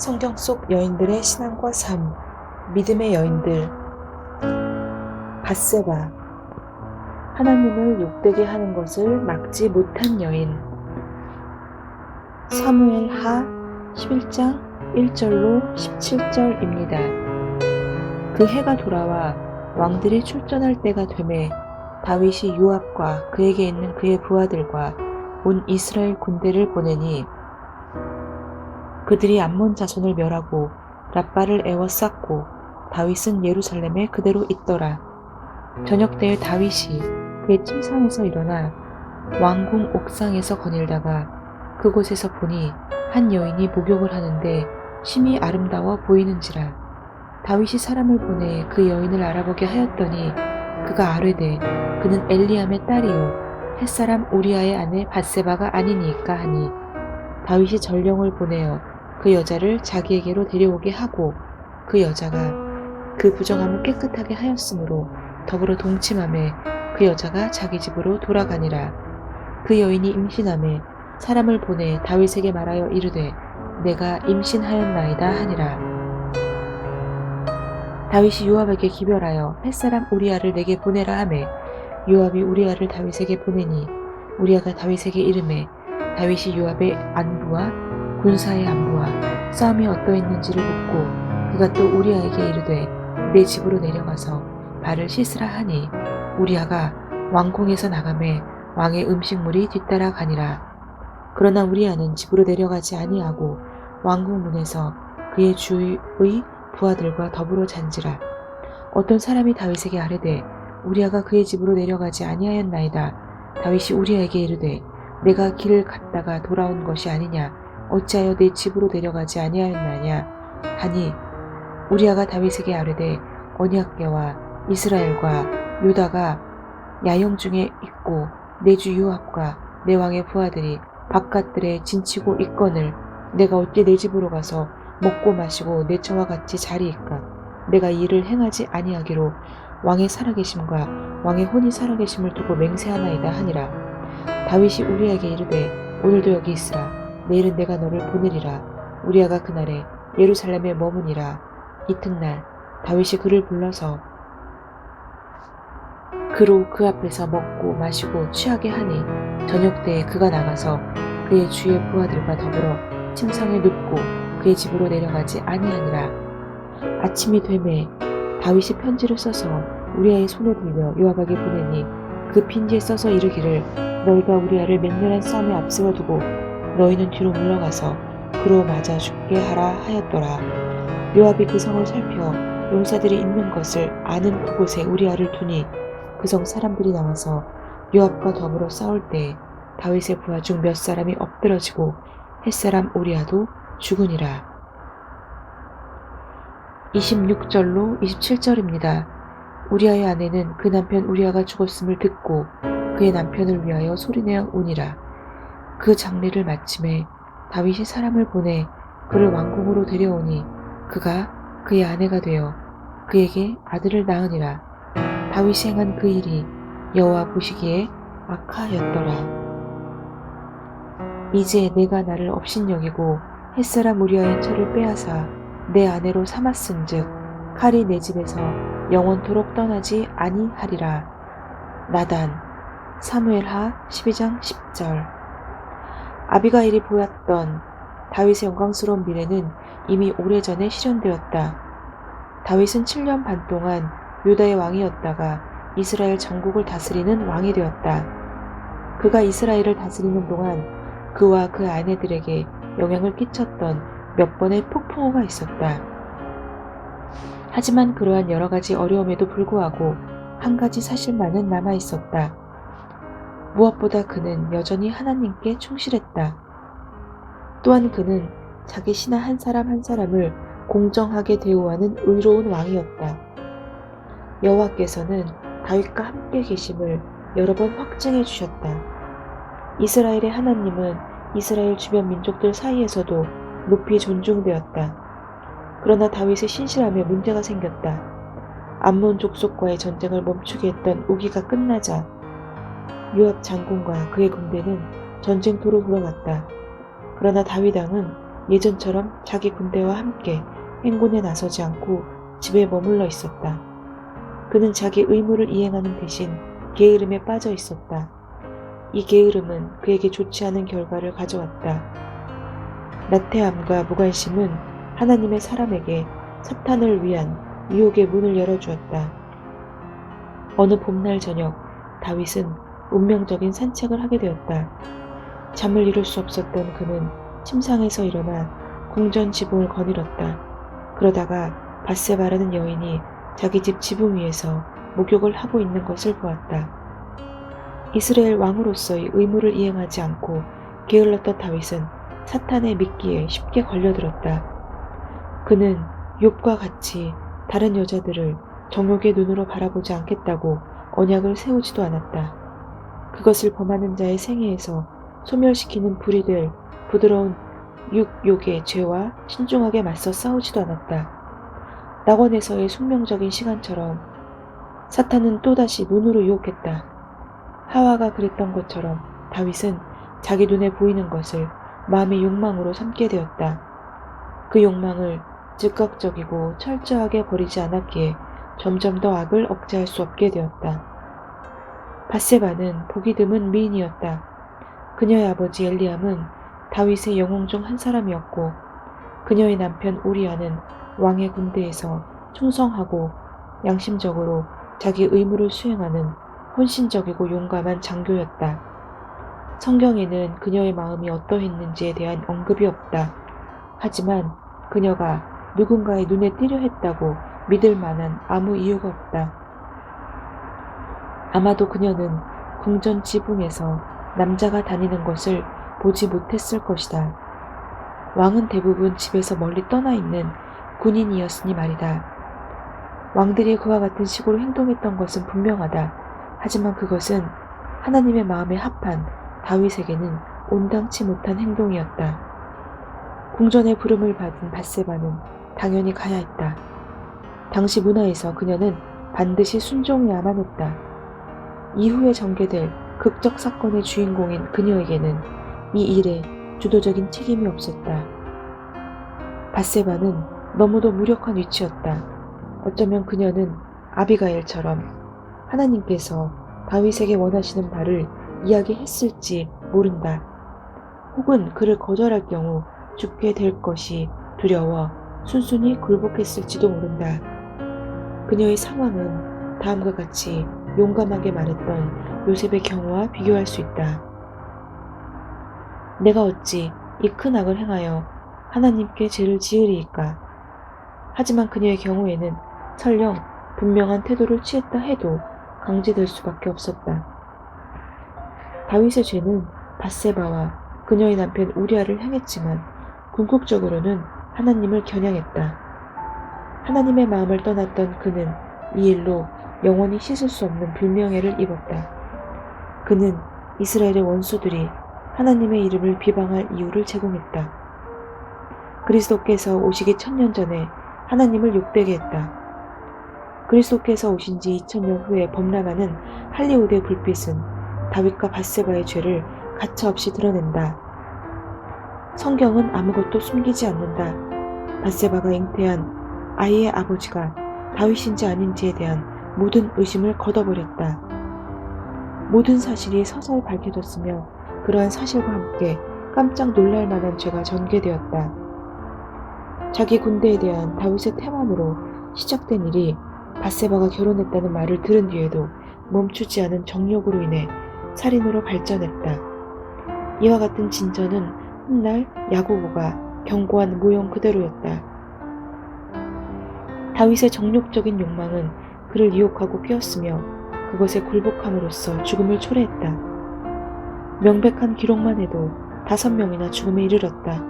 성경 속 여인들의 신앙과 삶, 믿음의 여인들. 밧세바, 하나님을 욕되게 하는 것을 막지 못한 여인. 사무엘 하 11장 1절로 17절입니다. 그 해가 돌아와 왕들이 출전할 때가 되매 다윗이 요압과 그에게 있는 그의 부하들과 온 이스라엘 군대를 보내니 그들이 암몬 자손을 멸하고 랍바를 에워쌌고 다윗은 예루살렘에 그대로 있더라. 저녁 때에 다윗이 그의 침상에서 일어나 왕궁 옥상에서 거닐다가 그곳에서 보니 한 여인이 목욕을 하는데 심히 아름다워 보이는지라. 다윗이 사람을 보내 그 여인을 알아보게 하였더니 그가 아뢰되 그는 엘리암의 딸이요 햇사람 우리아의 아내 밧세바가 아니니까 하니 다윗이 전령을 보내어 그 여자를 자기에게로 데려오게 하고 그 여자가 그 부정함을 깨끗하게 하였으므로 더불어 동침하매 그 여자가 자기 집으로 돌아가니라. 그 여인이 임신하매 사람을 보내 다윗에게 말하여 이르되 내가 임신하였나이다 하니라. 다윗이 요압에게 기별하여 햇사람 우리아를 내게 보내라 하매 요압이 우리아를 다윗에게 보내니 우리아가 다윗에게 이르매 다윗이 요압의 안부와 군사의 안부와 싸움이 어떠했는지를 묻고 그가 또 우리아에게 이르되 내 집으로 내려가서 발을 씻으라 하니 우리아가 왕궁에서 나가매 왕의 음식물이 뒤따라 가니라. 그러나 우리아는 집으로 내려가지 아니하고 왕궁 문에서 그의 주의 부하들과 더불어 잔지라. 어떤 사람이 다윗에게 아뢰되 우리아가 그의 집으로 내려가지 아니하였나이다. 다윗이 우리아에게 이르되 내가 길을 갔다가 돌아온 것이 아니냐 어찌하여 내 집으로 내려가지 아니하였나냐 하니 우리아가 다윗에게 아뢰되 언약궤와 이스라엘과 유다가 야영 중에 있고 내 주 요압과 내 왕의 부하들이 바깥들에 진치고 있거늘 내가 어찌 내 집으로 가서 먹고 마시고 내 처와 같이 자리이까. 내가 이 일을 행하지 아니하기로 왕의 살아계심과 왕의 혼이 살아계심을 두고 맹세하나이다 하니라. 다윗이 우리아에게 이르되 오늘도 여기 있으라. 내일은 내가 너를 보내리라. 우리아가 그날에 예루살렘에 머무니라. 이튿날 다윗이 그를 불러서 그로 그 앞에서 먹고 마시고 취하게 하니 저녁 때에 그가 나가서 그의 주의 부하들과 더불어 침상에 눕고 그의 집으로 내려가지 아니하니라. 아침이 되매 다윗이 편지를 써서 우리아의 손에 들려 요압에게 보내니 그 편지에 써서 이르기를 너희가 우리아를 맹렬한 싸움에 앞세워 두고 너희는 뒤로 물러가서 그로 맞아 죽게 하라 하였더라. 요압이 그 성을 살펴 용사들이 있는 것을 아는 그곳에 우리아를 두니 그 성 사람들이 나와서 요압과 더불어 싸울 때에 다윗의 부하 중 몇 사람이 엎드러지고 햇사람 우리아도 죽으니라. 26절로 27절입니다. 우리아의 아내는 그 남편 우리아가 죽었음을 듣고 그의 남편을 위하여 소리내어 우니라. 그 장례를 마침에 다윗이 사람을 보내 그를 왕궁으로 데려오니 그가 그의 아내가 되어 그에게 아들을 낳으니라. 다윗이 행한 그 일이 여호와 보시기에 악하였더라. 이제 내가 나를 업신여기고 햇사람 우리아의 처를 빼앗아 내 아내로 삼았은즉 칼이 내 집에서 영원토록 떠나지 아니하리라. 나단, 사무엘 하 12장 10절. 아비가일이 보였던 다윗의 영광스러운 미래는 이미 오래전에 실현되었다. 다윗은 7년 반 동안 유다의 왕이었다가 이스라엘 전국을 다스리는 왕이 되었다. 그가 이스라엘을 다스리는 동안 그와 그 아내들에게 영향을 끼쳤던 몇 번의 폭풍우가 있었다. 하지만 그러한 여러 가지 어려움에도 불구하고 한 가지 사실만은 남아 있었다. 무엇보다 그는 여전히 하나님께 충실했다. 또한 그는 자기 신하 한 사람 한 사람을 공정하게 대우하는 의로운 왕이었다. 여호와께서는 다윗과 함께 계심을 여러 번 확증해 주셨다. 이스라엘의 하나님은 이스라엘 주변 민족들 사이에서도 높이 존중되었다. 그러나 다윗의 신실함에 문제가 생겼다. 암몬 족속과의 전쟁을 멈추게 했던 우기가 끝나자 요압 장군과 그의 군대는 전쟁터로 돌아갔다. 그러나 다윗 왕은 예전처럼 자기 군대와 함께 행군에 나서지 않고 집에 머물러 있었다. 그는 자기 의무를 이행하는 대신 게으름에 빠져 있었다. 이 게으름은 그에게 좋지 않은 결과를 가져왔다. 나태함과 무관심은 하나님의 사람에게 사탄을 위한 유혹의 문을 열어주었다. 어느 봄날 저녁, 다윗은 운명적인 산책을 하게 되었다. 잠을 이룰 수 없었던 그는 침상에서 일어나 궁전 지붕을 거닐었다. 그러다가 밧세바라는 여인이 자기 집 지붕 위에서 목욕을 하고 있는 것을 보았다. 이스라엘 왕으로서의 의무를 이행하지 않고 게을렀던 다윗은 사탄의 미끼에 쉽게 걸려들었다. 그는 욥과 같이 다른 여자들을 정욕의 눈으로 바라보지 않겠다고 언약을 세우지도 않았다. 그것을 범하는 자의 생애에서 소멸시키는 불이 될 부드러운 육욕의 죄와 신중하게 맞서 싸우지도 않았다. 낙원에서의 숙명적인 시간처럼 사탄은 또다시 눈으로 유혹했다. 하와가 그랬던 것처럼 다윗은 자기 눈에 보이는 것을 마음의 욕망으로 삼게 되었다. 그 욕망을 즉각적이고 철저하게 버리지 않았기에 점점 더 악을 억제할 수 없게 되었다. 밧세바는 보기 드문 미인이었다. 그녀의 아버지 엘리암은 다윗의 영웅 중 한 사람이었고 그녀의 남편 우리아는 왕의 군대에서 충성하고 양심적으로 자기 의무를 수행하는 헌신적이고 용감한 장교였다. 성경에는 그녀의 마음이 어떠했는지에 대한 언급이 없다. 하지만 그녀가 누군가의 눈에 띄려 했다고 믿을 만한 아무 이유가 없다. 아마도 그녀는 궁전 지붕에서 남자가 다니는 것을 보지 못했을 것이다. 왕은 대부분 집에서 멀리 떠나 있는 군인이었으니 말이다. 왕들이 그와 같은 식으로 행동했던 것은 분명하다. 하지만 그것은 하나님의 마음에 합한 다윗에게는 온당치 못한 행동이었다. 궁전의 부름을 받은 밧세바는 당연히 가야 했다. 당시 문화에서 그녀는 반드시 순종해야만 했다. 이후에 전개될 극적 사건의 주인공인 그녀에게는 이 일에 주도적인 책임이 없었다. 밧세바는 너무도 무력한 위치였다. 어쩌면 그녀는 아비가일처럼 하나님께서 다윗에게 원하시는 바를 이야기했을지 모른다. 혹은 그를 거절할 경우 죽게 될 것이 두려워 순순히 굴복했을지도 모른다. 그녀의 상황은 다음과 같이 용감하게 말했던 요셉의 경우와 비교할 수 있다. 내가 어찌 이 큰 악을 행하여 하나님께 죄를 지으리이까. 하지만 그녀의 경우에는 설령 분명한 태도를 취했다 해도 강제될 수밖에 없었다. 다윗의 죄는 밧세바와 그녀의 남편 우리아를 향했지만 궁극적으로는 하나님을 겨냥했다. 하나님의 마음을 떠났던 그는 이 일로 영원히 씻을 수 없는 불명예를 입었다. 그는 이스라엘의 원수들이 하나님의 이름을 비방할 이유를 제공했다. 그리스도께서 오시기 1000년 전에 하나님을 욕되게 했다. 그리스도께서 오신 지 2000년 후에 범람하는 할리우드의 불빛은 다윗과 밧세바의 죄를 가차없이 드러낸다. 성경은 아무것도 숨기지 않는다. 밧세바가 잉태한 아이의 아버지가 다윗인지 아닌지에 대한 모든 의심을 걷어버렸다. 모든 사실이 서서히 밝혀졌으며 그러한 사실과 함께 깜짝 놀랄 만한 죄가 전개되었다. 자기 군대에 대한 다윗의 태만으로 시작된 일이 밧세바가 결혼했다는 말을 들은 뒤에도 멈추지 않은 정욕으로 인해 살인으로 발전했다. 이와 같은 진전은 훗날 야고보가 경고한 모형 그대로였다. 다윗의 정욕적인 욕망은 그를 유혹하고 깨웠으며 그것에 굴복함으로써 죽음을 초래했다. 명백한 기록만 해도 5명이나 죽음에 이르렀다.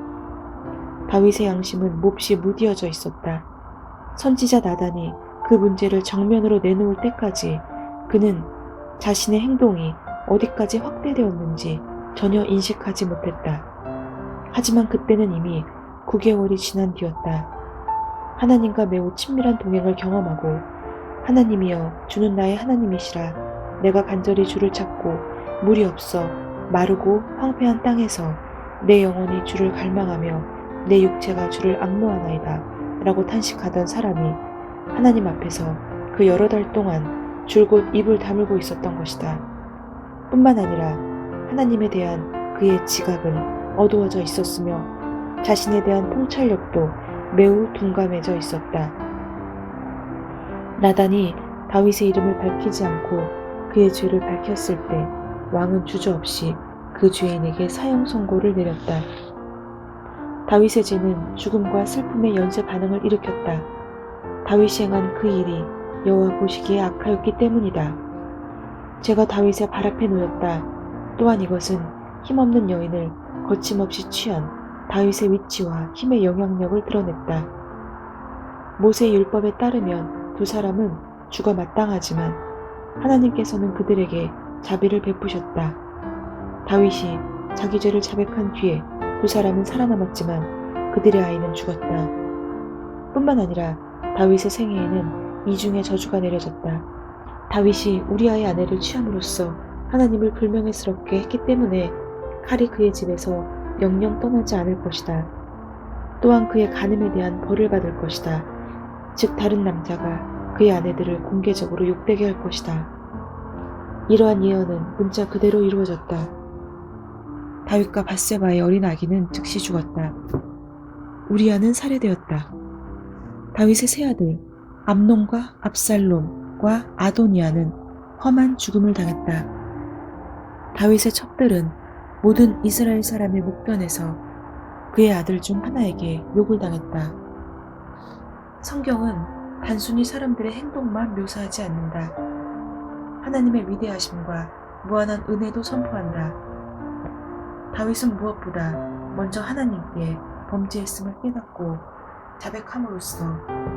다윗의 양심은 몹시 무디어져 있었다. 선지자 나단이 그 문제를 정면으로 내놓을 때까지 그는 자신의 행동이 어디까지 확대되었는지 전혀 인식하지 못했다. 하지만 그때는 이미 9개월이 지난 뒤였다. 하나님과 매우 친밀한 동행을 경험하고 하나님이여 주는 나의 하나님이시라 내가 간절히 주를 찾고 물이 없어 마르고 황폐한 땅에서 내 영혼이 주를 갈망하며 내 육체가 주를 앙노하나이다 라고 탄식하던 사람이 하나님 앞에서 그 여러 달 동안 줄곧 입을 다물고 있었던 것이다. 뿐만 아니라 하나님에 대한 그의 지각은 어두워져 있었으며 자신에 대한 통찰력도 매우 둔감해져 있었다. 나단이 다윗의 이름을 밝히지 않고 그의 죄를 밝혔을 때 왕은 주저없이 그 죄인에게 사형 선고를 내렸다. 다윗의 죄는 죽음과 슬픔의 연쇄 반응을 일으켰다. 다윗이 행한 그 일이 여호와 보시기에 악하였기 때문이다. 죄가 다윗의 발 앞에 놓였다. 또한 이것은 힘없는 여인을 거침없이 취한 다윗의 위치와 힘의 영향력을 드러냈다. 모세의 율법에 따르면 두 사람은 죽어 마땅하지만 하나님께서는 그들에게 자비를 베푸셨다. 다윗이 자기 죄를 자백한 뒤에 두 사람은 살아남았지만 그들의 아이는 죽었다. 뿐만 아니라 다윗의 생애에는 이중의 저주가 내려졌다. 다윗이 우리아의 아내를 취함으로써 하나님을 불명예스럽게 했기 때문에 칼이 그의 집에서 영영 떠나지 않을 것이다. 또한 그의 간음에 대한 벌을 받을 것이다. 즉 다른 남자가 그의 아내들을 공개적으로 욕되게 할 것이다. 이러한 예언은 문자 그대로 이루어졌다. 다윗과 밧세바의 어린 아기는 즉시 죽었다. 우리아는 살해되었다. 다윗의 세 아들 암논과 압살롬과 아도니아는 험한 죽음을 당했다. 다윗의 첩들은 모든 이스라엘 사람의 목전에서 그의 아들 중 하나에게 욕을 당했다. 성경은 단순히 사람들의 행동만 묘사하지 않는다. 하나님의 위대하심과 무한한 은혜도 선포한다. 다윗은 무엇보다 먼저 하나님께 범죄했음을 깨닫고 자백함으로써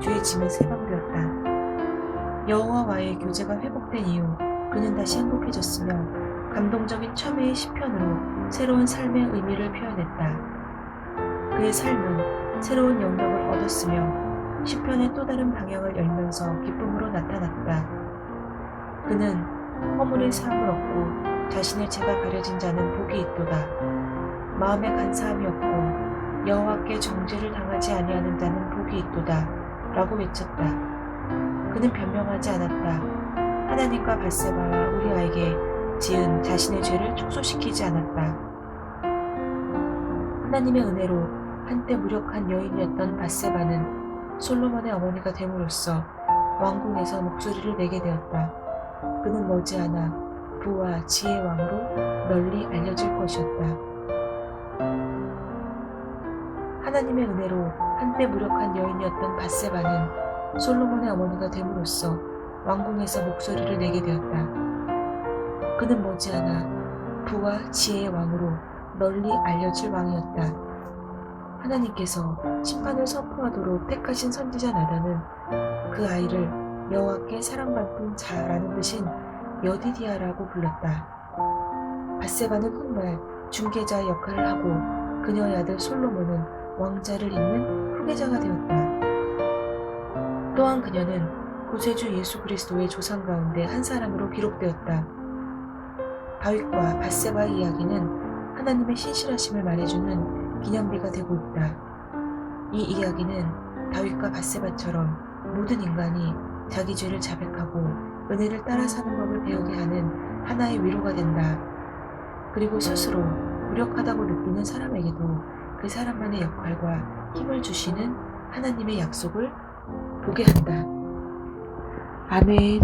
죄의 짐을 세방되었다. 여호와와의 교제가 회복된 이후 그는 다시 행복해졌으며 감동적인 첨예의 시편으로 새로운 삶의 의미를 표현했다. 그의 삶은 새로운 영역을 얻었으며 시편의 또 다른 방향을 열면서 기쁨으로 나타났다. 그는 허물의 사함을 얻고 자신의 죄가 가려진 자는 복이 있도다. 마음에 간사함이 없고 여호와께 정죄를 당하지 아니하는 자는 복이 있도다 라고 외쳤다. 그는 변명하지 않았다. 하나님과 밧세바와 우리아에게 지은 자신의 죄를 축소시키지 않았다. 하나님의 은혜로 한때 무력한 여인이었던 밧세바는 솔로몬의 어머니가 됨으로써 왕궁에서 목소리를 내게 되었다. 그는 머지않아 부와 지혜의 왕으로 널리 알려질 것이었다. 하나님의 은혜로 한때 무력한 여인이었던 밧세바는 솔로몬의 어머니가 됨으로써 왕궁에서 목소리를 내게 되었다. 그는 머지않아 부와 지혜의 왕으로 널리 알려질 왕이었다. 하나님께서 심판을 선포하도록 택하신 선지자 나단은 그 아이를 여호와께 사랑받는 자라는 뜻인 여디디아라고 불렀다. 밧세바는 훗날 중개자의 역할을 하고 그녀의 아들 솔로몬은 왕자를 잇는 후계자가 되었다. 또한 그녀는 구세주 예수 그리스도의 조상 가운데 한 사람으로 기록되었다. 다윗과 밧세바의 이야기는 하나님의 신실하심을 말해주는 기념비가 되고 있다. 이 이야기는 다윗과 밧세바처럼 모든 인간이 자기 죄를 자백하고 은혜를 따라 사는 법을 배우게 하는 하나의 위로가 된다. 그리고 스스로 무력하다고 느끼는 사람에게도 그 사람만의 역할과 힘을 주시는 하나님의 약속을 보게 한다. 아멘.